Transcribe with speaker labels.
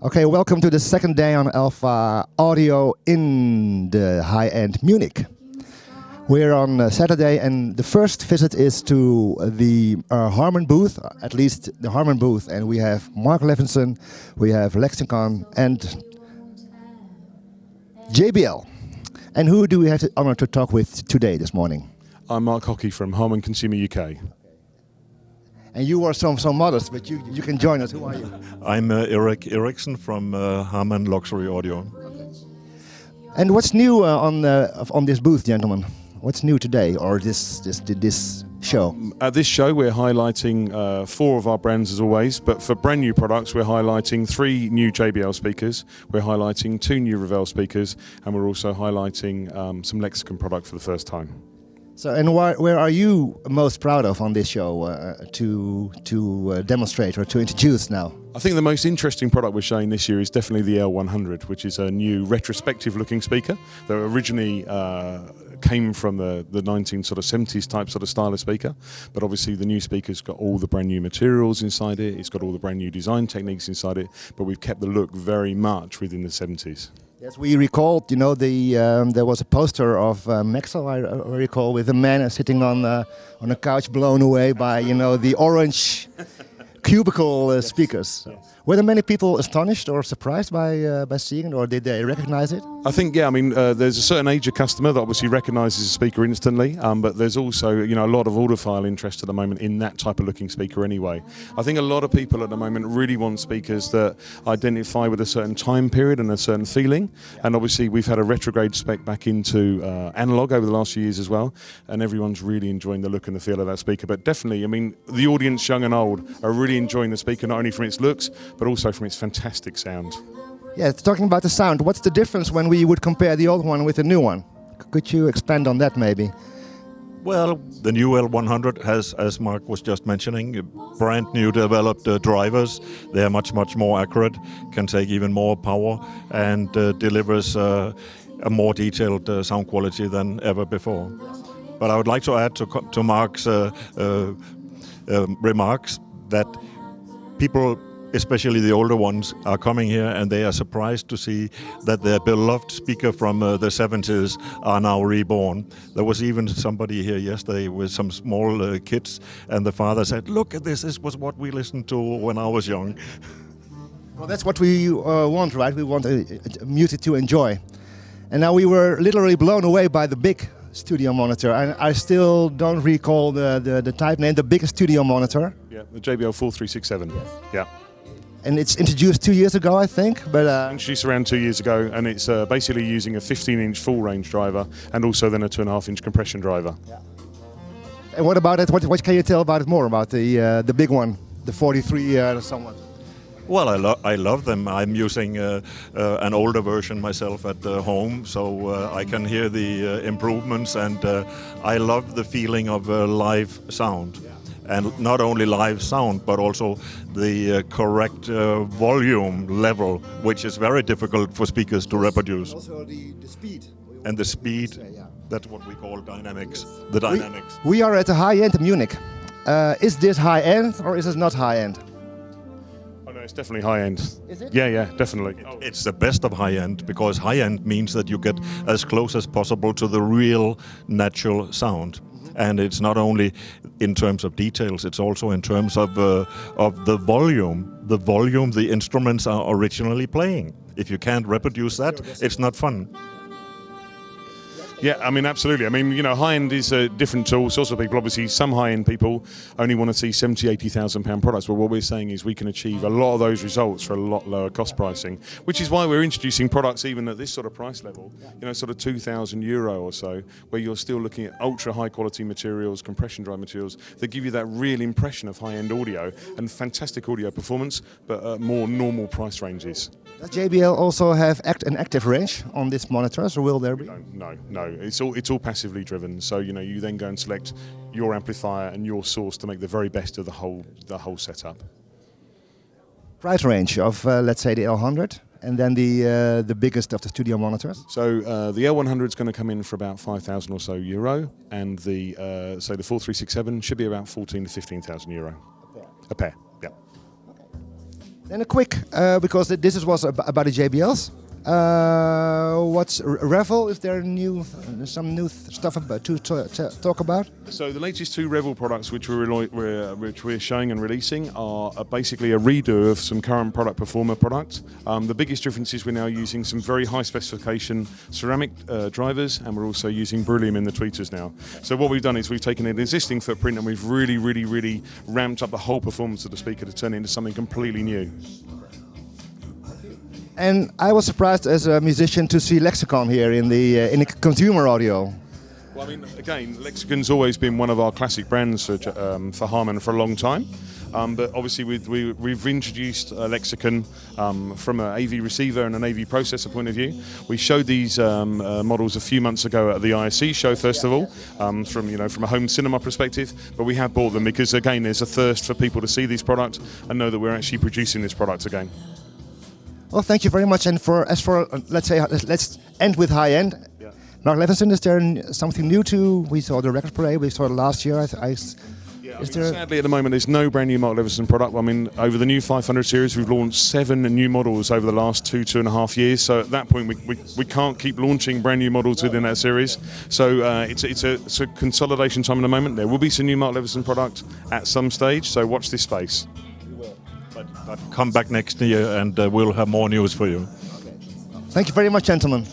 Speaker 1: Okay, welcome to the second day on Alpha Audio in the high-end Munich. We're on Saturday, and the first visit is to the Harman booth, at least the Harman booth, and we have Mark Levinson, we have Lexicon, and JBL. And who do we have the honor to talk with today, this morning?
Speaker 2: I'm Mark Hockey from Harman Consumer UK.
Speaker 1: And you are some modest, but you can join us. Who are you?
Speaker 3: I'm Erik Eriksson from Harman Luxury Audio.
Speaker 1: And what's new on this booth, gentlemen? What's new today, or this show?
Speaker 2: At this show, we're highlighting 4 of our brands as always, but for brand new products, we're highlighting 3 new JBL speakers, we're highlighting 2 new Revell speakers, and we're also highlighting some Lexicon product for the first time.
Speaker 1: So, and where are you most proud of on this show to demonstrate or to introduce now?
Speaker 2: I think the most interesting product we're showing this year is definitely the L100, which is a new retrospective-looking speaker that originally came from the 1970s type sort of style of speaker, but obviously the new speaker's got all the brand new materials inside it, it's got all the brand new design techniques inside it, but we've kept the look very much within the 70s.
Speaker 1: Yes, we recalled, you know, there was a poster of Maxwell, I recall, with a man sitting on a couch blown away by, you know, the orange cubicle speakers. Yes. Were there many people astonished or surprised by seeing it, or did they recognize it?
Speaker 2: I think, yeah, I mean, there's a certain age of customer that obviously recognises a speaker instantly, but there's also, you know, a lot of audiophile interest at the moment in that type of looking speaker anyway. I think a lot of people at the moment really want speakers that identify with a certain time period and a certain feeling, and obviously we've had a retrograde spec back into analog over the last few years as well, and everyone's really enjoying the look and the feel of that speaker. But definitely, I mean, the audience, young and old, are really enjoying the speaker, not only from its looks, but also from its fantastic sound.
Speaker 1: Yeah, talking about the sound, what's the difference when we would compare the old one with the new one? Could you expand on that maybe?
Speaker 3: Well, the new L100 has, as Mark was just mentioning, brand new developed drivers. They are much more accurate, can take even more power, and delivers a more detailed sound quality than ever before. But I would like to add to Mark's remarks that people, especially the older ones, are coming here and they are surprised to see that their beloved speaker from the 70s are now reborn. There was even somebody here yesterday with some small kids, and the father said, "Look at this was what we listened to when I was young."
Speaker 1: Well, that's what we want, right? We want music to enjoy. And now we were literally blown away by the big studio monitor, and I still don't recall the type name, the biggest studio monitor.
Speaker 2: Yeah, the JBL 4367.
Speaker 1: Yes.
Speaker 2: Yeah.
Speaker 1: And it's introduced 2 years ago, I think. But
Speaker 2: introduced around 2 years ago, and it's basically using a 15-inch full range driver and also then a 2.5-inch compression driver.
Speaker 1: Yeah. And what about it? What can you tell about it more, about the big one, the 43 somewhat?
Speaker 3: Well, I love them. I'm using an older version myself at home, so I can hear the improvements, and I love the feeling of live sound. Yeah. And not only live sound, but also the correct volume level, which is very difficult for speakers to reproduce.
Speaker 1: Also the speed.
Speaker 3: And the speed, that's what we call dynamics, the dynamics.
Speaker 1: We are at the high-end Munich. Is this high-end or is it not high-end?
Speaker 2: Oh no, it's definitely high-end.
Speaker 1: Is it?
Speaker 2: Yeah, definitely.
Speaker 3: It's the best of high-end, because high-end means that you get as close as possible to the real natural sound. And it's not only in terms of details, it's also in terms of the volume. The volume the instruments are originally playing. If you can't reproduce that, it's not fun.
Speaker 2: Yeah, I mean, absolutely. I mean, you know, high-end is different to all sorts of people. Obviously, some high-end people only want to see £70,000-£80,000 products, but what we're saying is we can achieve a lot of those results for a lot lower cost pricing, which is why we're introducing products even at this sort of price level, you know, sort of €2,000 or so, where you're still looking at ultra-high-quality materials, compression drive materials, that give you that real impression of high-end audio and fantastic audio performance, but at more normal price ranges.
Speaker 1: Does JBL also have an active range on this monitors, or will there be?
Speaker 2: No. It's all passively driven. So you know, you then go and select your amplifier and your source to make the very best of the whole setup.
Speaker 1: Price range of let's say the L100, and then the biggest of the studio monitors.
Speaker 2: So the L100 is going to come in for about €5,000 or so, and the so the 4367 should be about €14,000 to €15,000. A pair. Yeah.
Speaker 1: And a quick, because this was about the JBLs. What's Revel? Is there some new stuff to talk about?
Speaker 2: So the latest two Revel products which we're showing and releasing are basically a redo of some current product performer products. The biggest difference is we're now using some very high specification ceramic drivers, and we're also using beryllium in the tweeters now. So what we've done is we've taken an existing footprint and we've really ramped up the whole performance of the speaker to turn it into something completely new.
Speaker 1: And I was surprised as a musician to see Lexicon here in the consumer audio.
Speaker 2: Well, I mean, again, Lexicon's always been one of our classic brands for Harman for a long time. But obviously we've introduced Lexicon from an AV receiver and an AV processor point of view. We showed these models a few months ago at the ISE show festival from a home cinema perspective, but we have bought them because, again, there's a thirst for people to see these products and know that we're actually producing this product again.
Speaker 1: Well, thank you very much. And let's end with high end.
Speaker 2: Yeah.
Speaker 1: Mark Levinson, is there something new too? We saw the record parade. We saw it last year.
Speaker 2: Sadly, at the moment, there's no brand new Mark Levinson product. I mean, over the new 500 series, we've launched 7 new models over the last 2.5 years. So at that point, we can't keep launching brand new models within that series. So it's a consolidation time at the moment. There will be some new Mark Levinson product at some stage. So watch this space.
Speaker 3: But come back next year and we'll have more news for you.
Speaker 1: Thank you very much, gentlemen.